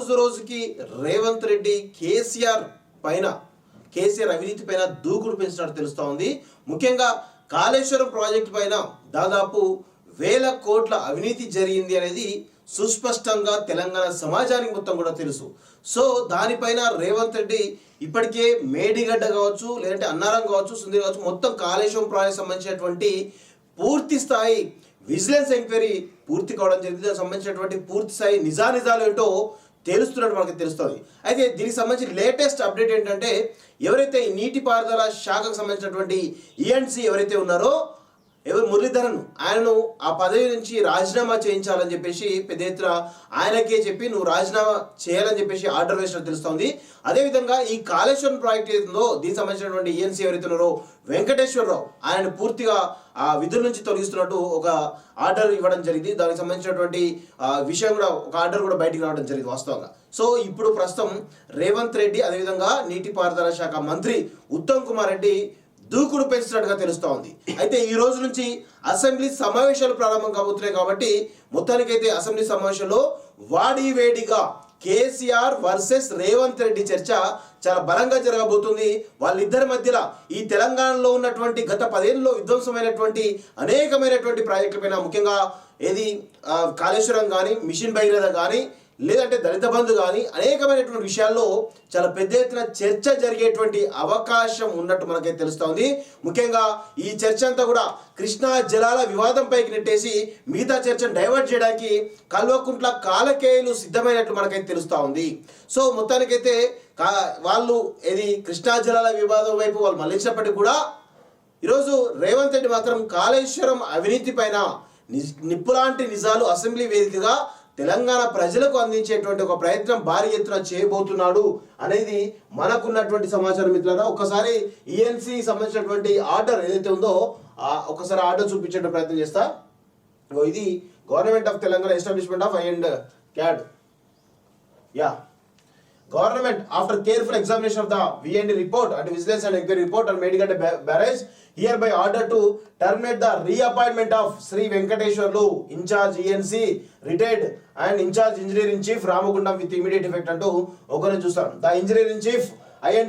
రోజు రోజుకి రేవంత్ రెడ్డి కేసీఆర్ అవినీతి పైన దూకుడు పెంచినట్టు తెలుస్తూ ఉంది. ముఖ్యంగా కాళేశ్వరం ప్రాజెక్టు పైన దాదాపు 1000 కోట్ల అవినీతి జరిగింది అనేది సుస్పష్టంగా తెలంగాణ సమాజానికి మొత్తం కూడా తెలుసు. సో దానిపైన రేవంత్ రెడ్డి ఇప్పటికే మేడిగడ్డ కావచ్చు, లేదంటే అన్నారం కావచ్చు, సుందరి కావచ్చు, మొత్తం కాళేశ్వరం ప్రాజెక్ట్ సంబంధించినటువంటి పూర్తి స్థాయి విజిలెన్స్ ఎంక్వైరీ పూర్తి కావడం జరిగింది. దానికి సంబంధించినటువంటి పూర్తి స్థాయి నిజాలు ఏంటో తెలుస్తున్నట్టు మనకి తెలుస్తుంది. అయితే దీనికి సంబంధించి లేటెస్ట్ అప్డేట్ ఏంటంటే, ఎవరైతే ఈ నీటిపారుదల శాఖకు సంబంధించినటువంటి ఈఎన్సీ ఎవరైతే ఉన్నారో మురళీధరన్, ఆయనను ఆ పదవి నుంచి రాజీనామా చేయించాలని చెప్పేసి పెద్ద ఎత్తున ఆయనకే చెప్పి నువ్వు రాజీనామా చేయాలని చెప్పేసి ఆర్డర్ వేసినట్టు తెలుస్తోంది. అదేవిధంగా ఈ కాళేశ్వరం ప్రాజెక్ట్ ఏదో దీనికి సంబంధించినటువంటి ఈఎన్సీ ఎవరైతే ఉన్నారో వెంకటేశ్వరరావు, ఆయన పూర్తిగా ఆ విధుల నుంచి తొలగిస్తున్నట్టు ఒక ఆర్డర్ ఇవ్వడం జరిగింది. దానికి సంబంధించినటువంటి విషయం కూడా ఒక ఆర్డర్ కూడా బయటికి రావడం జరిగింది వాస్తవంగా. సో ఇప్పుడు ప్రస్తుతం రేవంత్ రెడ్డి అదేవిధంగా నీటిపారుదల శాఖ మంత్రి ఉత్తమ్ కుమార్ రెడ్డి దూకుడు పెంచినట్టుగా తెలుస్తూ ఉంది. అయితే ఈ రోజు నుంచి అసెంబ్లీ సమావేశాలు ప్రారంభం కాబోతున్నాయి కాబట్టి మొత్తానికైతే అసెంబ్లీ సమావేశంలో వాడివేడిగా కేసీఆర్ వర్సెస్ రేవంత్ రెడ్డి చర్చ చాలా బలంగా జరగబోతుంది. వాళ్ళిద్దరి మధ్యలో ఈ తెలంగాణలో ఉన్నటువంటి గత 10 ఏళ్ళలో విధ్వంసమైనటువంటి అనేకమైనటువంటి ప్రాజెక్టులపైన, ముఖ్యంగా ఏది కాళేశ్వరం కానీ, మిషన్ భగీరథ కానీ, లేదంటే దళిత బంధు కానీ అనేకమైనటువంటి విషయాల్లో చాలా పెద్ద ఎత్తున చర్చ జరిగేటువంటి అవకాశం ఉన్నట్టు మనకైతే తెలుస్తోంది. ముఖ్యంగా ఈ చర్చ అంతా కూడా కృష్ణా జలాల వివాదం పైకి నెట్టేసి మిగతా చర్చను డైవర్ట్ చేయడానికి కల్వకుంట్ల కాలకేయులు సిద్ధమైనట్లు మనకైతే తెలుస్తూ ఉంది. సో మొత్తానికైతే వాళ్ళు ఏది కృష్ణా జలాల వివాదం వైపు వాళ్ళు మళ్ళించినప్పటికీ కూడా ఈరోజు రేవంత్ రెడ్డి మాత్రం కాళేశ్వరం అవినీతి పైన నిప్పులాంటి నిజాలు అసెంబ్లీ వేదికగా తెలంగాణ ప్రజలకు అందించేటువంటి ఒక ప్రయత్నం భారీ ఎత్తున చేయబోతున్నాడు అనేది మనకున్నటువంటి సమాచారం. మిత్రులారా, ఒక్కసారి ఈఎన్సీ సంబంధించినటువంటి ఆర్డర్ ఏదైతే ఉందో ఒకసారి ఆర్డర్ చూపించే ప్రయత్నం చేస్తా. ఇది government of Telangana establishment of CAD. Government, after careful examination of the V&D report and vigilance and inquiry report on Medigada barrage, hereby order to terminate the reappointment of Sri Venkateshwarlu, in charge ENC, retired, and in charge engineering chief Ramagundam with immediate effect అంటూ ఒకరిని చూస్తాం. The engineering chief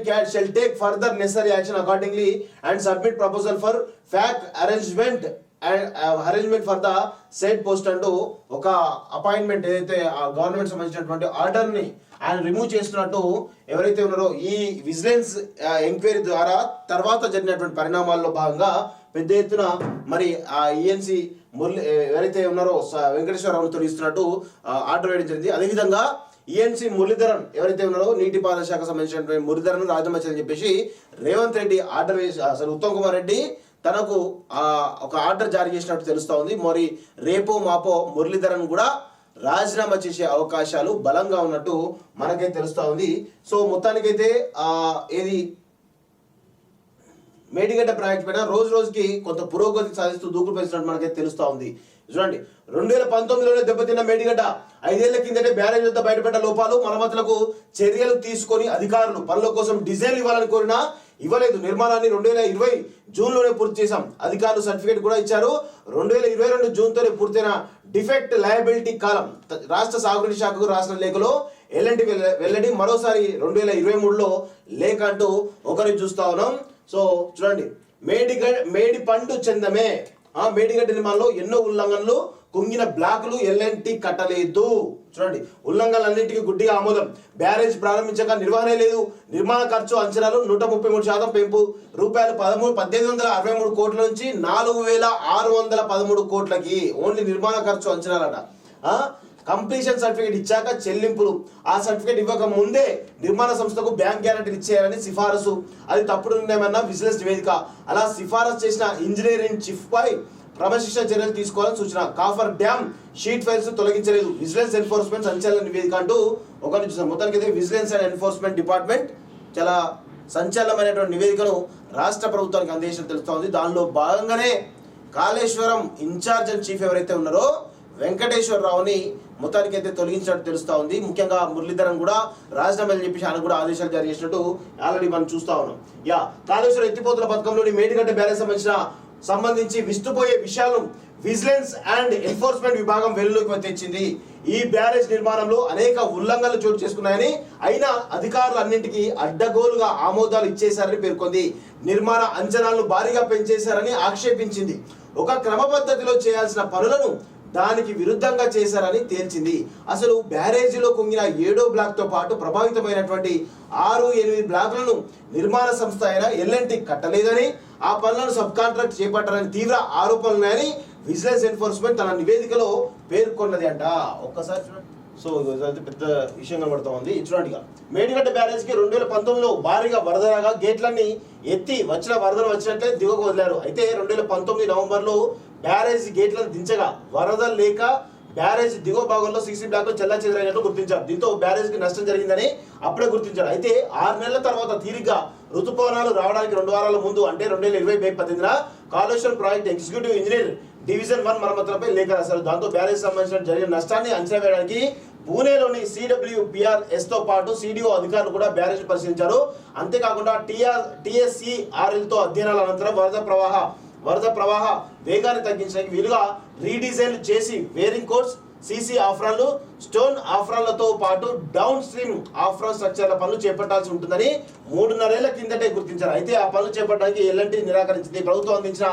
CAD shall take further necessary action accordingly and submit proposal for fact arrangement for the set post అంటూ ఒక appointment ఏదైతే government సంబంధించినటువంటి ఆర్డర్ని ఆయన remove చేస్తున్నట్టు ఎవరైతే ఉన్నారో ఈ విజిలెన్స్ ఎంక్వైరీ ద్వారా తర్వాత జరిగినటువంటి పరిణామాల్లో భాగంగా పెద్ద ఎత్తున మరి ఆ ఈఎన్సీ ఎవరైతే ఉన్నారో వెంకటేశ్వరరావును తొలగిస్తున్నట్టు ఆర్డర్ వేయడం జరిగింది. అదేవిధంగా ఈఎన్సీ మురళీధరన్ ఎవరైతే ఉన్నారో నీటిపారుదల శాఖ సంబంధించినటువంటి మురళీధరన్ రాజీనామా చేయాలని చెప్పేసి రేవంత్ రెడ్డి ఆర్డర్ వేసి అసలు ఉత్తమ్ కుమార్ రెడ్డి తనకు ఒక ఆర్డర్ జారీ చేసినట్టు తెలుస్తూ ఉంది. మరి రేపో మాపో మురళీధరన్ కూడా రాజీనామా చేసే అవకాశాలు బలంగా ఉన్నట్టు మనకైతే తెలుస్తూ ఉంది. సో మొత్తానికైతే ఏది మేడిగడ్డ ప్రాజెక్ట్ పైన రోజు రోజుకి కొంత పురోగతి సాధిస్తూ దూకుడు పెంచినట్టు మనకైతే తెలుస్తూ ఉంది. చూడండి, 2019లోనే దెబ్బతిన్న మేడిగడ్డ 5 ఏళ్ల కిందటే బ్యారేజ్ వద్ద బయటపడ్డ లోపాలు మరమ్మతులకు చర్యలు తీసుకొని అధికారులు పనుల కోసం డిజైన్ ఇవ్వాలని కోరినా ఇవ్వలేదు. నిర్మాణాన్ని 2020 జూన్లోనే పూర్తి చేశాం. అధికారులు సర్టిఫికేట్ కూడా ఇచ్చారు. 2022 జూన్తోనే పూర్తయిన డిఫెక్ట్ లయబిలిటీ కాలం రాష్ట్ర సాగునీటి శాఖకు రాసిన లేఖలో ఎల్ఎన్టీ వెల్లడి. మరోసారి 2023లో లేఖ అంటూ ఒకరిని చూస్తా ఉన్నాం. సో చూడండి, మేడి పండు చందమే మేడిగడ్డ నిర్మాణంలో ఎన్నో ఉల్లంఘనలు, కుంగిన బ్లాకులు, ఎల్ఎన్టీ కట్టలేదు. చూడండి, ఉల్లంఘనలన్నింటికీ గుడ్డిగా ఆమోదం. బ్యారేజ్ ప్రారంభించక నిర్వహణ లేదు. నిర్మాణ ఖర్చు అంచనాలు 133% పెంపు. రూపాయలు 1863 కోట్ల నుంచి 4613 కోట్లకి ఓన్లీ నిర్మాణ ఖర్చు అంచనాలట. కంప్లీషన్ సర్టిఫికేట్ ఇచ్చాక చెల్లింపులు. ఆ సర్టిఫికేట్ ఇవ్వక ముందే నిర్మాణ సంస్థకు బ్యాంక్ గ్యారెంటీలు ఇచ్చేయాలని సిఫారసు. అది తప్పుడు నిర్ణయమన్నా విజిలెన్స్ నివేదిక. అలా సిఫారసు చేసిన ఇంజనీరింగ్ చీఫ్ పై క్రమశిక్షణ చర్యలు తీసుకోవాలని సూచన. కాఫర్ డ్యామ్ షీట్ ఫైల్స్ తొలగించలేదు. విజిలెన్స్ ఎన్ఫోర్స్మెంట్ సంచలన నివేదిక అంటూ ఒకరిని చూసాం. మొత్తానికి అయితే విజిలెన్స్ అండ్ ఎన్ఫోర్స్మెంట్ డిపార్ట్మెంట్ చాలా సంచలనమైనటువంటి నివేదికను రాష్ట్ర ప్రభుత్వానికి అందించినట్టు తెలుస్తోంది. దానిలో భాగంగానే కాళేశ్వరం ఇన్ఛార్జ్ అండ్ చీఫ్ ఎవరైతే ఉన్నారో వెంకటేశ్వరరావుని మొత్తానికి అయితే తొలగించినట్టు తెలుస్తూ ఉంది. ముఖ్యంగా మురళీధరన్ కూడా రాజీనామా చెప్పేసి ఆయన కూడా ఆదేశాలు జారీ చేసినట్టు ఆల్రెడీ మనం చూస్తా ఉన్నాం. కాళేశ్వరం ఎత్తిపోతుల పథకంలోని మేడిగడ్డ బ్యారేజ్ సంబంధించి విస్తుపోయే విషయాలను విజిలెన్స్ అండ్ ఎన్ఫోర్స్మెంట్ విభాగం వెలుగులోకి తెచ్చింది. ఈ బ్యారేజ్ నిర్మాణంలో అనేక ఉల్లంఘనలు చోటు చేసుకున్నాయని, అయినా అధికారులు అన్నింటికీ అడ్డగోలుగా ఆమోదాలు ఇచ్చేశారని పేర్కొంది. నిర్మాణ అంచనాలను భారీగా పెంచేశారని ఆక్షేపించింది. ఒక క్రమ పద్ధతిలో చేయాల్సిన పనులను దానికి విరుద్ధంగా చేశారని తేల్చింది. అసలు బ్యారేజీలో కుంగిన 7వ బ్లాక్తో పాటు ప్రభావితమైనటువంటి 6-8 బ్లాకులను నిర్మాణ సంస్థ అయిన ఎల్ఎన్టీ కట్టలేదని, ఆ పనులను సబ్ కాంట్రాక్ట్ చేపట్టారని తీవ్ర ఆరోపణలున్నాయని విజిలెన్స్ ఎన్ఫోర్స్మెంట్ తన నివేదికలో పేర్కొన్నది అంట. ఒక్కసారి చూడండి. సో పెద్ద విషయం కనబడుతూ ఉంది. చూడండి, మేడిగడ్డ బ్యారేజ్కి 2019లో భారీగా వరద రాగా గేట్లన్నీ ఎత్తి వచ్చిన వరదలు వచ్చినట్లే దిగువకు వదిలారు. అయితే 2019 నవంబర్లో బ్యారేజ్ గేట్లను దించగా వరద లేక బ్యారేజ్ దిగువ భాగంలో సీసీ బ్లాక్ లో చెల్లా చెదరైనట్లు గుర్తించారు. దీంతో బ్యారేజ్ కి నష్టం జరిగిందని అప్పుడే గుర్తించారు. అయితే 6 నెలల తర్వాత తీరిగ్గా ఋతుపవనాలు రావడానికి 2 వారాల ముందు అంటే 2020 మే 18న Kaleshwaram project executive engineer division 1 మరమ్మతులపై లేఖ రాశారు. దాంతో బ్యారేజ్ సంబంధించిన జరిగిన నష్టాన్ని అంచనా వేయడానికి పూణేలోని CWPRS తో పాటు CDO అధికారులు కూడా బ్యారేజ్ పరిశీలించారు. అంతేకాకుండా TSCRL తో అధ్యయనాల అనంతరం వరద ప్రవాహ వేగాన్ని తగ్గించడానికి వీలుగా రీడిజైన్ చేసి వేరింగ్ కోర్స్, CC ఆఫ్రాన్లు, స్టోన్ ఆఫ్రాన్లతో పాటు డౌన్ స్ట్రీమ్ ఆఫ్రాన్ స్ట్రక్చర్ల పనులు చేపట్టాల్సి ఉంటుందని 3.5 ఏళ్ల కిందటే గుర్తించారు. అయితే ఆ పనులు చేపట్టడానికి ఎల్ఎన్టీ నిరాకరించింది. ప్రభుత్వం అందించిన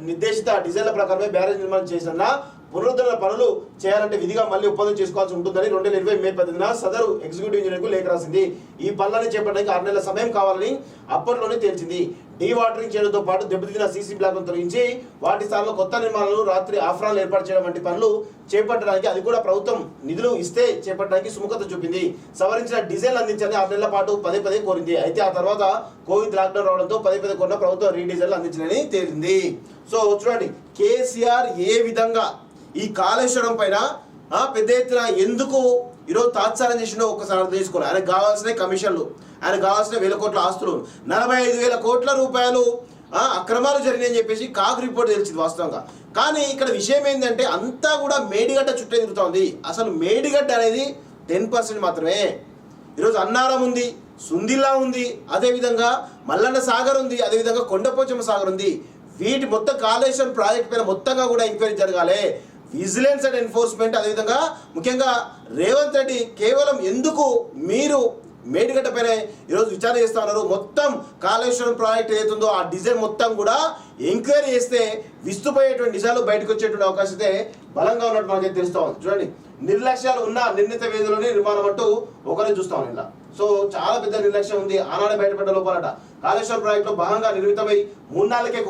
నిర్దేశిత డిజైన్ల ప్రకారమే బ్యారేజ్ నిర్మాణం చేసిన పునరుద్ధరణ పనులు చేయాలంటే విధిగా మళ్ళీ ఒప్పందం చేసుకోవాల్సి ఉంటుందని 2020 మే 18న సదరు ఎగ్జిక్యూటివ్ ఇంజనీర్కు లేఖ రాసింది. ఈ పనులని చేపట్టడానికి 6 నెలల సమయం కావాలని అప్పట్లోనే తేల్చింది. డీవాటరింగ్ చేయడంతో పాటు దెబ్బతిన్న సీసీ బ్లాక్లను తొలగించి వాటి స్థానంలో కొత్త నిర్మాణాలు, రాత్రి ఆఫ్రాన్లు ఏర్పాటు చేయడం వంటి పనులు చేపట్టడానికి అది కూడా ప్రభుత్వం నిధులు ఇస్తే చేపట్టడానికి సుముఖత చూపింది. సవరించిన డిజైన్లు అందించాలని 6 నెలల పాటు పదే కోరింది. అయితే ఆ తర్వాత కోవిడ్ లాక్డౌన్ రావడంతో పదే కొన్న ప్రభుత్వం రీడిజైన్లు అందించాలని తేలింది. సో చూడండి, కేసీఆర్ ఏ విధంగా ఈ కాళేశ్వరం పైన పెద్ద ఎత్తున ఎందుకు ఈరోజు తాత్సారం చేసిండో ఒక్కసారి అర్థం చేసుకోవాలి. ఆయనకు కావాల్సిన కమిషన్లు, ఆయనకు కావాల్సిన 1000 కోట్ల ఆస్తులు, 45,000 కోట్ల రూపాయలు అక్రమాలు జరిగినాయని చెప్పేసి కాగ్ రిపోర్ట్ తెలిసింది వాస్తవంగా. కానీ ఇక్కడ విషయం ఏంటంటే అంతా కూడా మేడిగడ్డ చుట్టే తిరుగుతోంది. అసలు మేడిగడ్డ అనేది 10% మాత్రమే. ఈరోజు అన్నారం ఉంది, సుందిల్లా ఉంది, అదేవిధంగా మల్లన్న సాగర్ ఉంది, అదేవిధంగా కొండపోచమ్మ సాగర్ ఉంది. వీటి మొత్తం కాళేశ్వరం ప్రాజెక్ట్ పైన మొత్తంగా కూడా ఎంక్వైరీ జరగాలి. విజిలెన్స్ అండ్ ఎన్ఫోర్స్మెంట్, అదేవిధంగా ముఖ్యంగా రేవంత్ రెడ్డి కేవలం ఎందుకు మీరు మేడిగడ్డ పైన ఈరోజు విచారణ చేస్తూ ఉన్నారు? మొత్తం కాళేశ్వరం ప్రాజెక్ట్ ఏదైతుందో ఆ డిజైన్ మొత్తం కూడా ఎంక్వైరీ చేస్తే విస్తుపోయేటువంటి నిజాలు బయటకు వచ్చేటువంటి అవకాశం అయితే బలంగా ఉన్నట్టు మనకైతే తెలుస్తూ ఉంది. చూడండి, నిర్లక్ష్యాలు ఉన్న నిర్ణీత వేదిలోనే నిర్మాణం అంటూ ఒకరిని చూస్తా ఉన్నాం ఇలా. సో చాలా పెద్ద నిర్లక్ష్యం ఉంది. ఆనాడే బయటపడ్డ లోపలట కాళేశ్వరం ప్రాజెక్టులో భాగంగా నిర్మితమై 3 నాళ్ళకే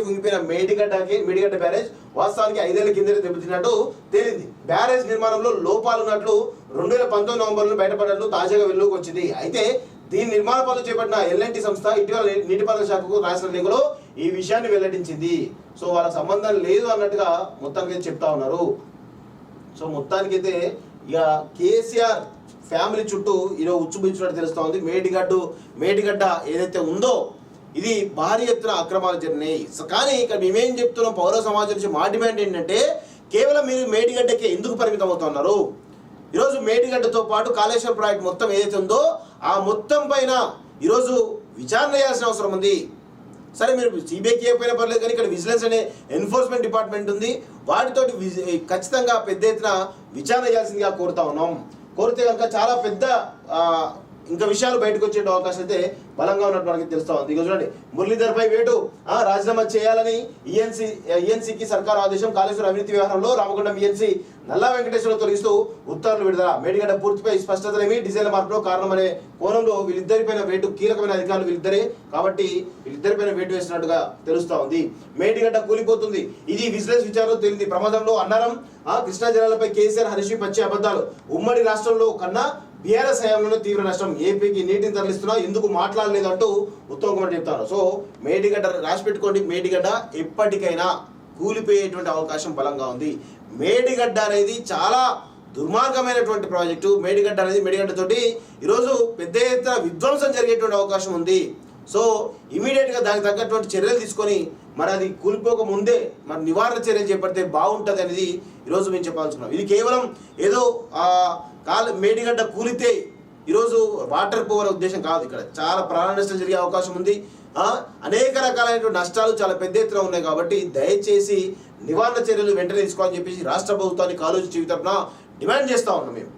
కుంగిపోయిన మేడిగడ్డ బ్యారేజ్ వాస్తవానికి 5 ఏళ్ల కింద దెబ్బతిన్నట్టు తేలింది. బ్యారేజ్ నిర్మాణంలో లోపాలు ఉన్నట్లు 2019 నవంబర్లో బయటపడినట్లు తాజాగా వెలుగులోకి వచ్చింది. అయితే దీని నిర్మాణ పనులు చేపట్టిన ఎల్ఎన్టీ సంస్థ ఇటీవల నీటిపారుదల శాఖకు రాసిన లేఖలో ఈ విషయాన్ని వెల్లడించింది. సో వాళ్ళకి సంబంధం లేదు అన్నట్టుగా మొత్తానికి చెప్తా ఉన్నారు. సో మొత్తానికైతే ఇక కేసీఆర్ ఫ్యామిలీ చుట్టూ ఈరోజు ఉచ్చుబించినట్టు తెలుస్తూ ఉంది. మేడిగడ్డ ఏదైతే ఉందో ఇది భారీ ఎత్తున అక్రమాలు జరిగినాయి. కానీ ఇక్కడ మేమేం చెప్తున్నాం, పౌర సమాజం నుంచి మా డిమాండ్ ఏంటంటే కేవలం మీరు మేడిగడ్డకే ఎందుకు పరిమితం అవుతున్నారు? ఈరోజు మేడిగడ్డతో పాటు కాళేశ్వరం ప్రాజెక్ట్ మొత్తం ఏదైతే ఉందో ఆ మొత్తం పైన ఈరోజు విచారణ చేయాల్సిన అవసరం ఉంది. సరే, మీరు సిబిఐకి అయిపోయినా పర్లేదు, కానీ ఇక్కడ విజిలెన్స్ అనే ఎన్ఫోర్స్మెంట్ డిపార్ట్మెంట్ ఉంది. వాటితోటి ఖచ్చితంగా పెద్ద ఎత్తున విచారణ చేయాల్సిందిగా కోరుతా ఉన్నాం. కోరితే కనుక చాలా పెద్ద ఇంకా విషయాలు బయటకు వచ్చే అవకాశం అయితే బలంగా ఉన్నట్టు మనకి తెలుస్తా ఉంది. ఇక చూడండి, మురళీధర్పై వేటు రాజీనామా చేయాలని ఈఎన్సీకి సర్కారు ఆదేశం. కాళేశ్వరం అవినీతి వ్యవహారంలో రామగుండం ఈఎన్సీ నల్లా వెంకటేశ్వరరావు తొలగిస్తూ ఉత్తర్వులు విడుదల. మేడిగడ్డ పూర్తిపై స్పష్టతలేమి డిజైన్ల మార్పులో కారణమనే కోణంలో వీళ్ళిద్దరిపైన వేటు కీలకమైన అధికారులు వీళ్ళిద్దరే కాబట్టి వీళ్ళిద్దరిపైన వేటు వేసినట్టుగా తెలుస్తా ఉంది. మేడిగడ్డ కూలిపోతుంది, ఇది విజిలెన్స్ విచారణలో తేలింది. ప్రమాదంలో అన్నారం కృష్ణా జిల్లాలపై కేసీఆర్ హరీష్ పచ్చి అబద్ధాలు. ఉమ్మడి రాష్ట్రంలో కన్నా బీఆర్ఎస్ హయాంలోనే తీవ్ర నష్టం. ఏపీకి నీటిని తరలిస్తున్నా ఎందుకు మాట్లాడలేదు అంటూ ఉత్తమ్ కుమార్ చెప్తారు. సో మేడిగడ్డ రాసి పెట్టుకోండి, మేడిగడ్డ ఎప్పటికైనా కూలిపోయేటువంటి అవకాశం బలంగా ఉంది. మేడిగడ్డ అనేది చాలా దుర్మార్గమైనటువంటి ప్రాజెక్టు. మేడిగడ్డ తోటి ఈరోజు పెద్ద ఎత్తున విధ్వంసం జరిగేటువంటి అవకాశం ఉంది. సో ఇమీడియట్గా దానికి తగ్గటువంటి చర్యలు తీసుకొని మరి అది కూలిపోక ముందే మరి నివారణ చర్యలు చేపడితే బాగుంటుంది అనేది ఈరోజు మేము చెప్పాల్సుకున్నాం. ఇది కేవలం ఏదో మేడిగడ్డ కూలితే ఈరోజు వాటర్ పోవే ఉద్దేశం కాదు. ఇక్కడ చాలా ప్రాణ నష్టం జరిగే అవకాశం ఉంది. అనేక రకాలైనటువంటి నష్టాలు చాలా పెద్ద ఎత్తున ఉన్నాయి. కాబట్టి దయచేసి నివారణ చర్యలు వెంటనే తీసుకోవాలని చెప్పేసి రాష్ట్ర ప్రభుత్వాన్ని కాలేజీ జీవితం డిమాండ్ చేస్తూ ఉన్నాం మేము.